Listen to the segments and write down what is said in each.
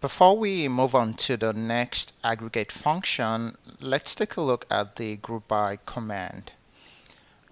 Before we move on to the next aggregate function, let's take a look at the group by command.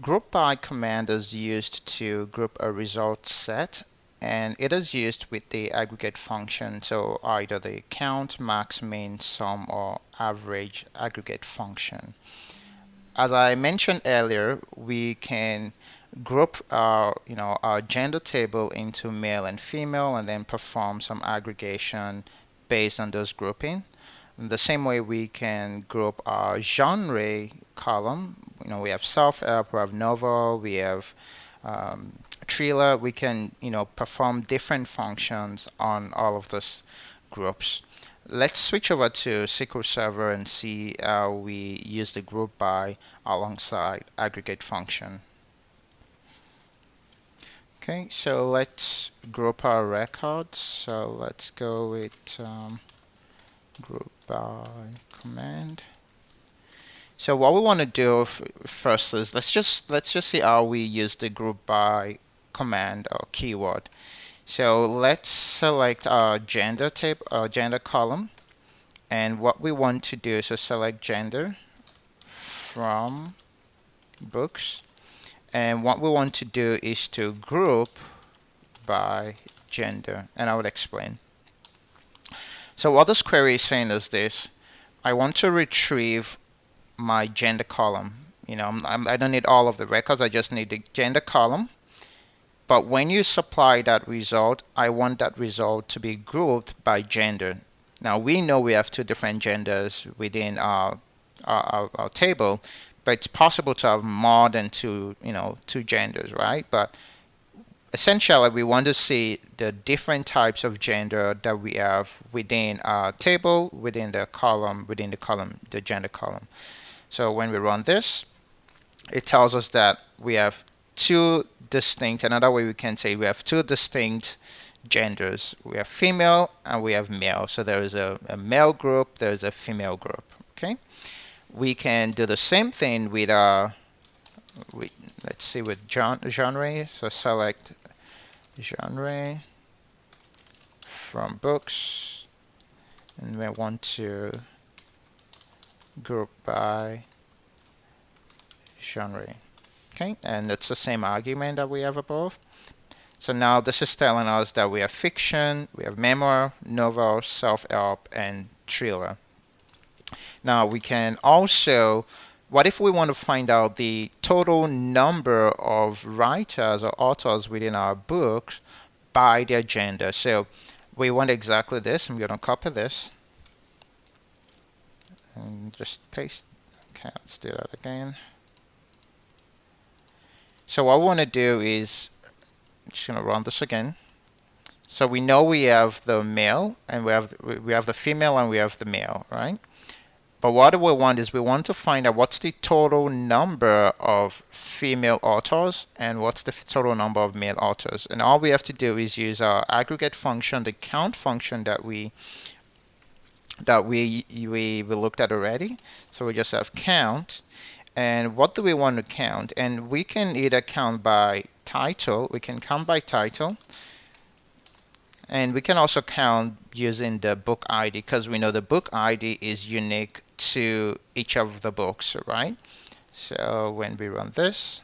Group by command is used to group a result set, and it is used with the aggregate function, so either the count, max, min, sum, or average aggregate function. As I mentioned earlier, we can group our gender table into male and female and then perform some aggregation based on those grouping. In the same way, we can group our genre column. We have self-help, we have novel, we have thriller. We can perform different functions on all of those groups. Let's switch over to SQL Server and see how we use the group by alongside aggregate function. Okay, so let's group our records. So let's go with group by command. So what we want to do first is let's just see how we use the group by command or keyword. So let's select our gender column, and what we want to do is to select gender from books, and what we want to do is to group by gender, and I will explain. So what this query is saying is this: I want to retrieve my gender column. I don't need all of the records, I just need the gender column. But when you supply that result, I want that result to be grouped by gender. Now we know we have two different genders within our table, but it's possible to have more than two genders, right? But essentially, we want to see the different types of gender that we have within our table, within the column, the gender column. So when we run this, it tells us that we have another way we can say we have two distinct genders. We have female and we have male. So there is a male group, there is a female group. Okay. We can do the same thing with let's see, with genre. So select genre from books, and we want to group by genre. Okay, and it's the same argument that we have above. So now this is telling us that we have fiction, we have memoir, novel, self-help, and thriller. Now we can also, what if we want to find out the total number of writers or authors within our books by their gender? So we want exactly this. I'm going to copy this and just paste. Okay, let's do that again. So what we want to do is, I'm just going to run this again. So we know we have the male and we have the female and we have the male, right? But what we want is we want to find out what's the total number of female authors and what's the total number of male authors. And all we have to do is use our aggregate function, the count function that we looked at already. So we just have count. And what do we want to count? And we can either count by title. We can count by title. And we can also count using the book ID, because we know the book ID is unique to each of the books, right? So when we run this,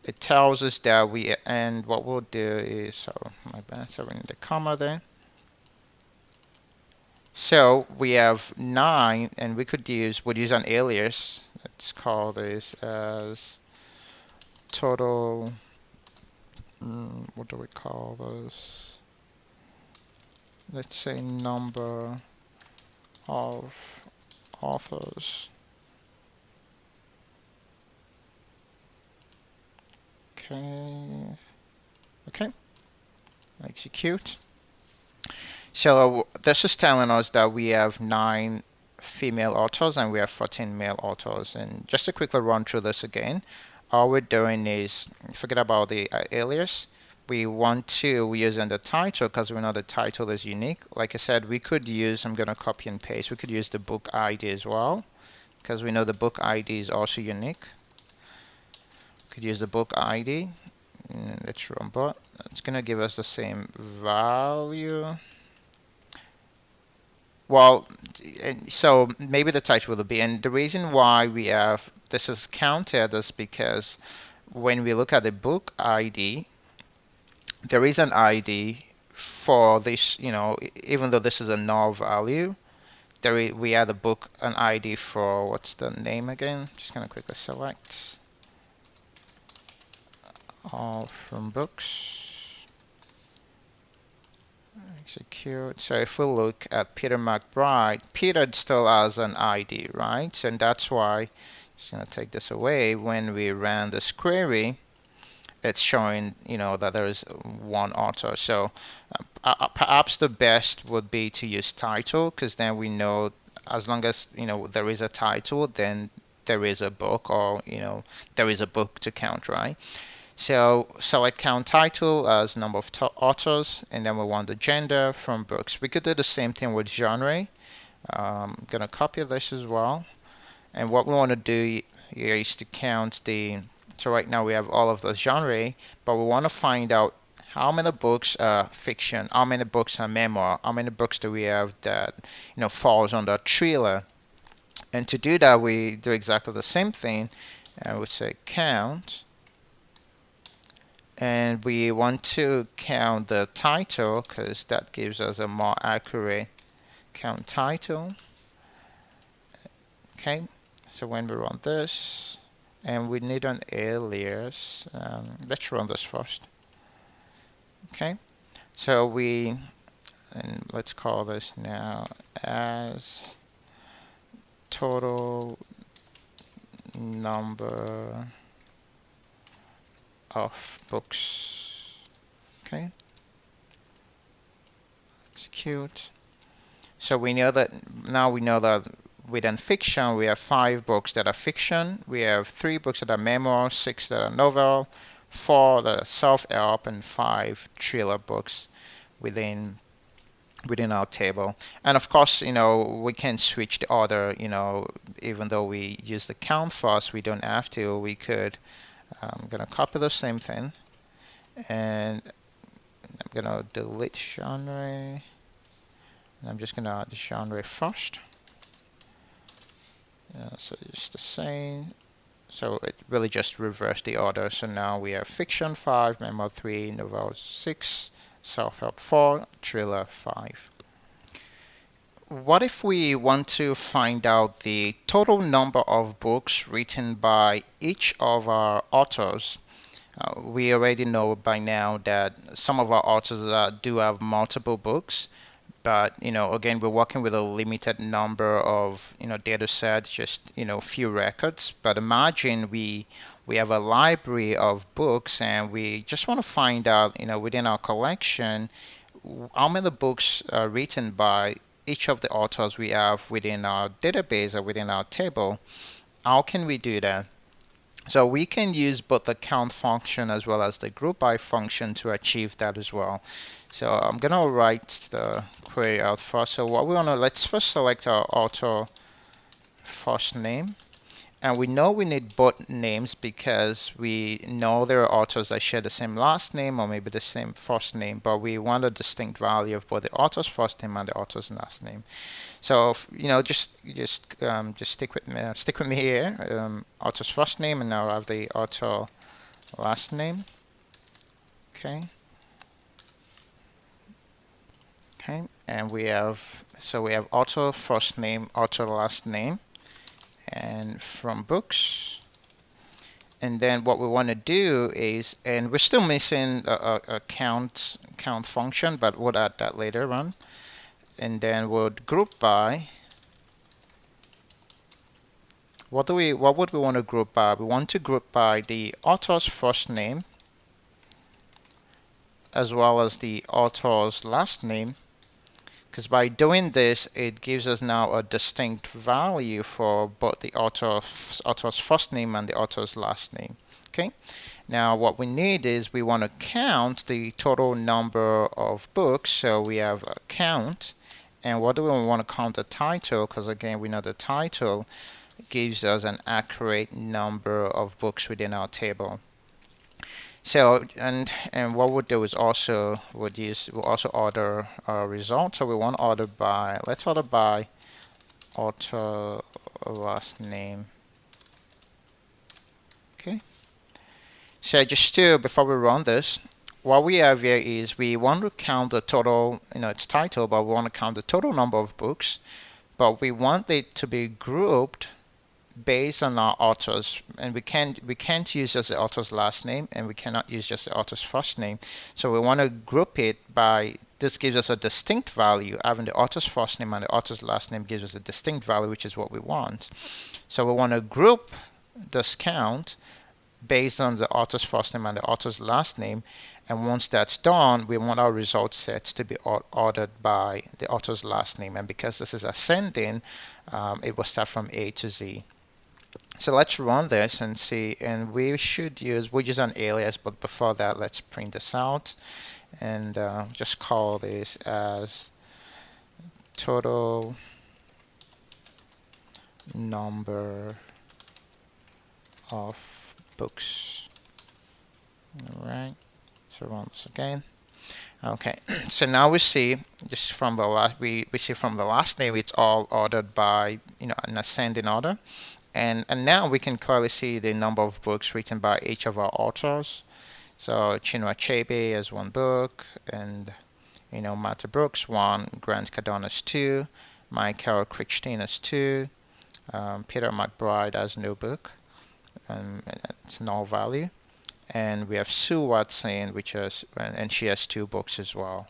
it tells us that and what we'll do is, so my bad, so we need a comma there. So we have 9, and we'd use an alias. Let's call this as total, what do we call this? Let's say number of authors. Okay, execute. So this is telling us that we have 9 female authors and we have 14 male authors. And just to quickly run through this again, all we're doing is forget about the alias. We want to use in the title because we know the title is unique. Like I said, we could use, I'm going to copy and paste, we could use the book ID as well because we know the book ID is also unique. We could use the book ID. Let's run bot. It's going to give us the same value. Well, so maybe the title will be, and the reason why we have this is counted is because when we look at the book ID, there is an ID for this, even though this is a null value, we add a book an ID for what's the name again? Just gonna quickly select all from books, execute. So if we look at Peter McBride, Peter still has an ID, right? And that's why, just gonna take this away. When we ran this query, it's showing, that there is one author. So perhaps the best would be to use title, because then we know as long as, there is a title, then there is a book, or, there is a book to count, right? So select count title as number of authors, and then we want the gender from books. We could do the same thing with genre. I'm going to copy this as well. And what we want to do here is to count so right now we have all of the genre, but we want to find out how many books are fiction, how many books are memoir, how many books do we have that, falls under thriller. And to do that, we do exactly the same thing. And we say count, and we want to count the title because that gives us a more accurate count title. Okay, so when we run this, and we need an alias, let's run this first. Okay, so and let's call this now as total number of books. Okay, execute. So we know that now we know that within fiction we have 5 books that are fiction, we have 3 books that are memoir, 6 that are novel, 4 that are self-help, and 5 thriller books within our table. And of course, we can switch the order, even though we use the count first, we don't have to. We could, I'm gonna copy the same thing, and I'm gonna delete genre. And I'm just gonna add the genre first. So it's the same. So it really just reversed the order. So now we have fiction 5, memoir 3, novel 6, self-help 4, thriller 5. What if we want to find out the total number of books written by each of our authors? We already know by now that some of our authors do have multiple books, but again, we're working with a limited number of data sets, just few records. But imagine we have a library of books, and we just want to find out within our collection how many books are written by each of the authors we have within our database or within our table. How can we do that? So we can use both the count function as well as the group by function to achieve that as well. So I'm gonna write the query out first. So what we wanna, let's first select our author first name. And we know we need both names because we know there are authors that share the same last name or maybe the same first name, but we want a distinct value of both the author's first name and the author's last name. So just stick with me here. Author's first name, and now I have the author last name. Okay. Okay, and we have author first name, author last name, and from books. And then what we want to do is, and we're still missing a count function, but we'll add that later on. And then we'll group by. What would we want to group by? We want to group by the author's first name as well as the author's last name, because by doing this, it gives us now a distinct value for both the author's first name and the author's last name. Okay. Now what we need is we want to count the total number of books. So we have a count, and what do we want to count? The title, because again we know the title gives us an accurate number of books within our table. So and what we'll do is also we'll also order our result. So we want to order by, let's order by author last name. Okay. So just to, before we run this, what we have here is we want to count the total, it's title, but we want to count the total number of books, but we want it to be grouped based on our authors, and we can't use just the author's last name, and we cannot use just the author's first name. So we want to group it by, this gives us a distinct value. Having the author's first name and the author's last name gives us a distinct value, which is what we want. So we want to group this count based on the author's first name and the author's last name. And once that's done, we want our result sets to be ordered by the author's last name. And because this is ascending, it will start from A to Z. So let's run this and see, and we use an alias, but before that, let's print this out and just call this as total number of books. All right, so run this again. Okay, so now we see just from the last, we see from the last name, it's all ordered by, an ascending order. And now we can clearly see the number of books written by each of our authors. So Chinua Achebe has one book, and Martha Brooks one, Grant Cardona's two, Michael Crichton has two, Peter McBride has no book, it's null value, and we have Sue Watson, and she has two books as well.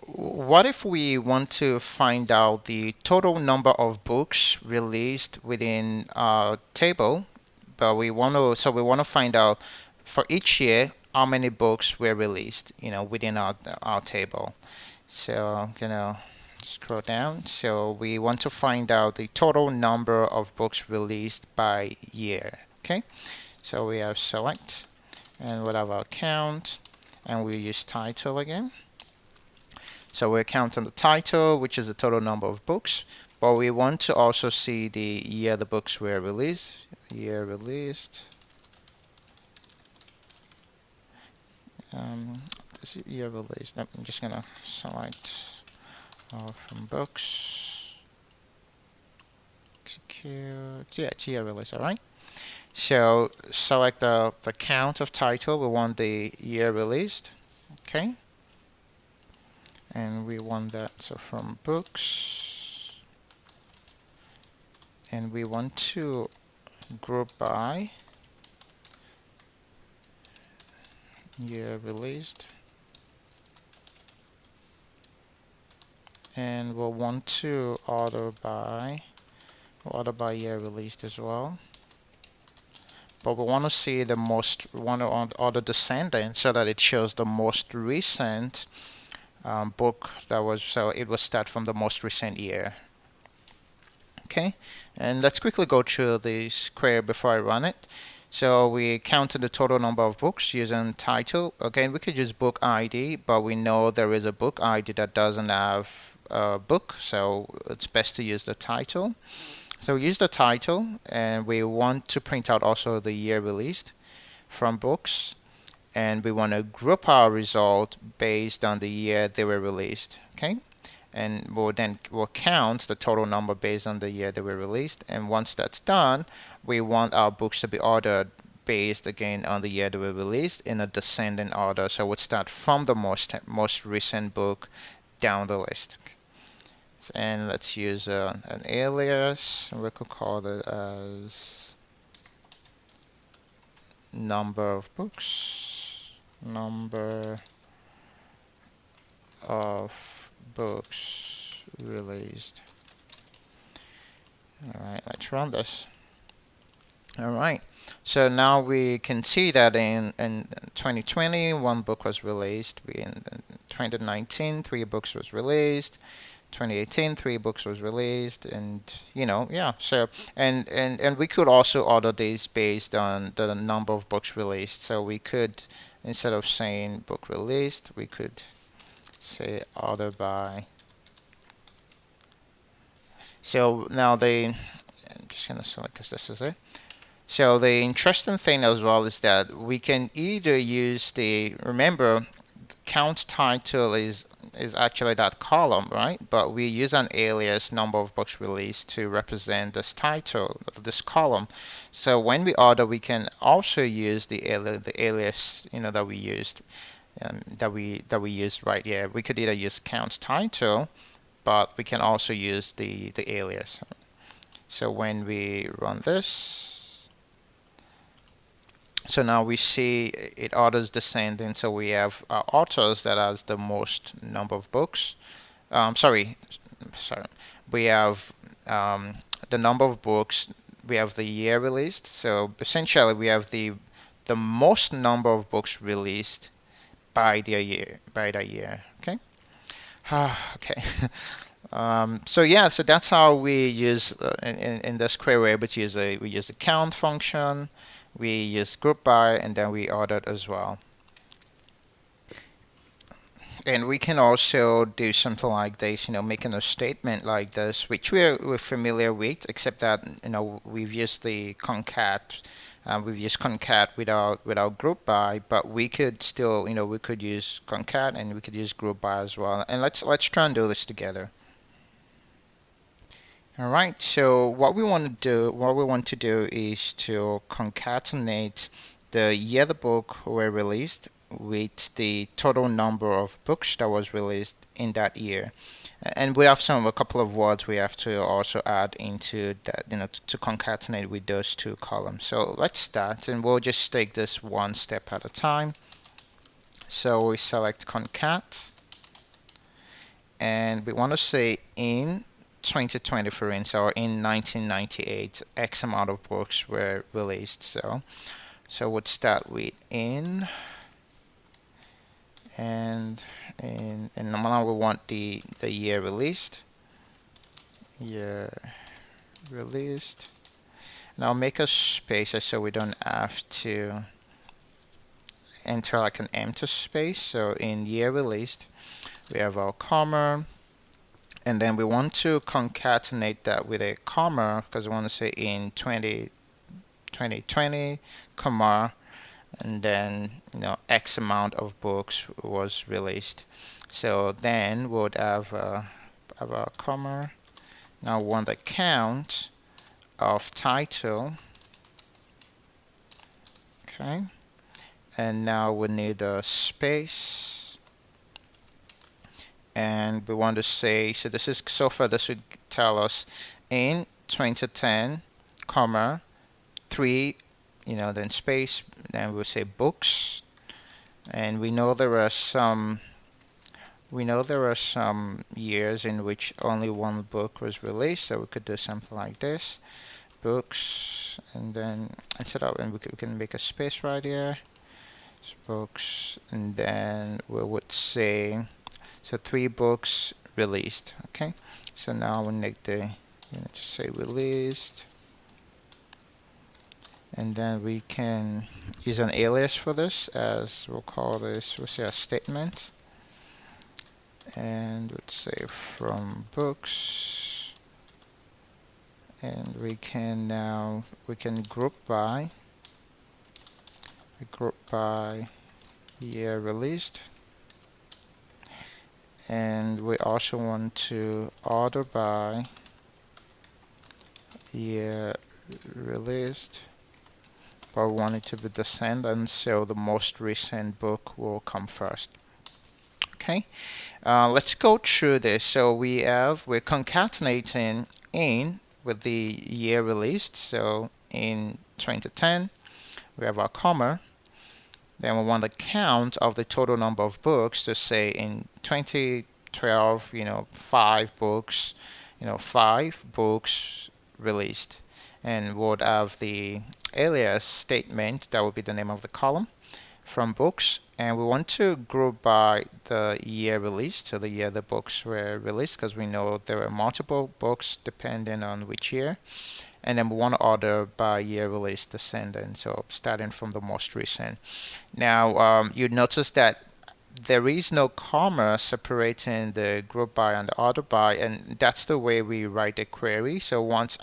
What if we want to find out the total number of books released within our table, but we want to find out for each year how many books were released, within our table. So I'm gonna scroll down. So we want to find out the total number of books released by year. Okay. So we have select, and we'll have our count, and we use title again. So we're counting the title, which is the total number of books, but we want to also see the year the books were released. Year released. This year released. I'm just gonna select from books. Execute. Yeah, it's year release. All right. So select the count of title. We want the year released. Okay. And we want that, so from books, and we want to group by year released, and we'll want to order by year released as well. But we want to see we want to order descending so that it shows the most recent book so it will start from the most recent year. Okay, and let's quickly go through this query before I run it. So we counted the total number of books using title. Again, we could use book ID, but we know there is a book ID that doesn't have a book, so it's best to use the title. So we use the title, and we want to print out also the year released from books, and we want to group our result based on the year they were released. Okay, and we'll count the total number based on the year they were released. And once that's done, we want our books to be ordered based again on the year they were released in a descending order. So we'll start from the most recent book down the list. And let's use an alias. We could call it as number of books. Number of books released. All right, let's run this. All right, so now we can see that in 2020, one book was released. In 2019, 3 books was released. 2018, 3 books was released, and yeah. So and we could also order these based on the number of books released. So we could, instead of saying book released, we could say order by. So now I'm just gonna select because this is it. So the interesting thing as well is that we can either use remember, count title is actually that column, right? But we use an alias number of books released to represent this title, this column. So when we order, we can also use the alias, that we used, that we used right here. We could either use count title, but we can also use the alias. So when we run this, so now we see it orders descending. So we have authors that has the most number of books. Sorry, sorry. We have the number of books. We have the year released. So essentially, we have the most number of books released by the year. By the year. Okay. Okay. So yeah, so that's how we use in this query. We're able to use we use the count function, we use group by, and then we ordered as well. And we can also do something like this, making a statement like this, which we're familiar with, except that we've used the concat, we've used concat without group by, but we could still, we could use concat and we could use group by as well. And let's try and do this together. All right, so what we want to do is to concatenate the year the book were released with the total number of books that was released in that year. And we have a couple of words we have to also add into that, to concatenate with those two columns. So let's start, and we'll just take this one step at a time. So we select concat, and we want to say in 2020, for instance, or in 1998, X amount of books were released. So we'd start with in, and now we want the year released. Year released. Now make a space so we don't have to enter like an empty space. So in year released, we have our comma. And then we want to concatenate that with a comma because we want to say in 2020, comma, and then X amount of books was released. So then we'll have a comma. Now we want the count of title. Okay. And now we need a space. And we want to say, so far this would tell us in 2010, comma, 3, then space, then we'll say books. And we know there are some years in which only one book was released, so we could do something like this, books, and then and we can make a space right here, books, and then we would say, so 3 books released. Okay, so now we make just say released, and then we can use an alias for this, as we'll say a statement, and let's say from books, and we can group by year released. And we also want to order by year released, but we want it to be descendant, so the most recent book will come first. Okay, let's go through this. So we're concatenating in with the year released. So in 2010, we have our comma. Then we want the count of the total number of books to say in 2012, 5 books, 5 books released. And we'll have the alias statement, that would be the name of the column, from books. And we want to group by the year released, so the year the books were released, because we know there were multiple books depending on which year. And then we want to order by year release descendant, so starting from the most recent. Now, you notice that there is no comma separating the group by and the order by, and that's the way we write a query. So once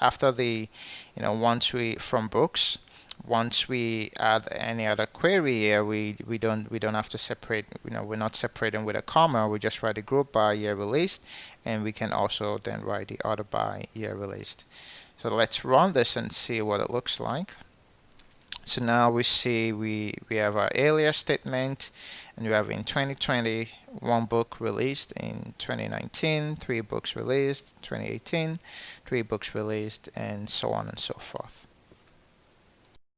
we from books, once we add any other query here, we don't have to separate, we're not separating with a comma. We just write the group by year released, and we can also then write the order by year released. So let's run this and see what it looks like. So now we see we have our alias statement, and we have in 2020 one book released, in 2019 three books released, 2018 three books released, and so on and so forth.